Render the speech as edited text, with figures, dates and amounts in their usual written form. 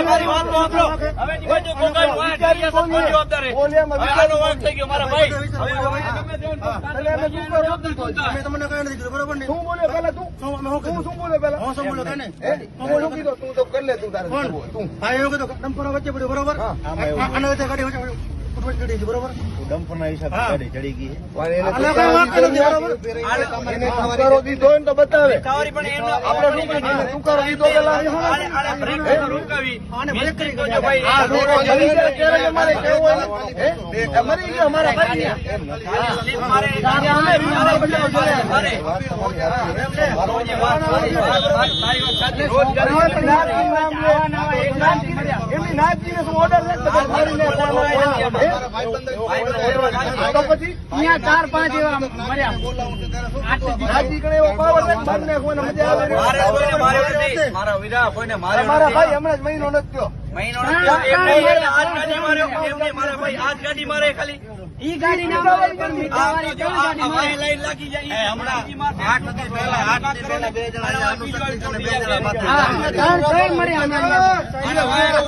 મારી વાત તો સાંભળો. હવે જો કોઈ જવાબદાર છે. આનો વાંક થઈ ગયો મારા ભાઈ. તમને કઈ નથી કીધું બરોબર ને? શું બોલે પેલા તું? શું બોલે પેલા? હું શું બોલ્યો કઈ નહીં? શું કીધું? તું તો કરી લે તું તારે. તું હા એવું કીધું ડમ્પરો વચ્ચે પડ્યું બરોબર. આના વચ્ચે ગાડી ચડી છે બરોબર. ડમ્પરના હિસાબે ગાડી ચડી ગઈ. આના કઈ વાંક નથી બરોબર. એને ટુકારો દીધો હોય ને તો બતાવે. કાવરી પણ એનો આપણે શું કીધું? ટુકારો દીધો પેલા આને બ્રેક રોકાવી. આને બ્રેક કરી તો જો ભાઈ આ લોકો જલ્દી કરે ત્યારે તમારે કેવું હોય ને? મરી ગયો અમારા ભાઈ. સ્લીપ મારે તારી વાત સાચી. રોજ એમની નાથજીને શું ઓર્ડર છે? તો પછી અહીંયા 4-5 એવા મર્યા. નાથજી કણે એવો પાવર છે કે બંને કોઈને મજા આવે. મારે નથી. મારા વિરા કોઈને મારે મારા ભાઈ હમણાં જ મહિનો નથી થયો. મહિનો નથી. આજ ગાડી માર્યો. એમને મારા ભાઈ આજ ગાડી મારે ખાલી. ઈ ગાડી ના હોય પણ મીઠાવાળી ત્રણ ગાડી આ મારે. લાઈન લાગી જાય. હમણાં 8 થી પહેલા 8 થી પહેલા 2 જણા અનુસંધાન 2 જણા હા, ત્રણ મર્યા.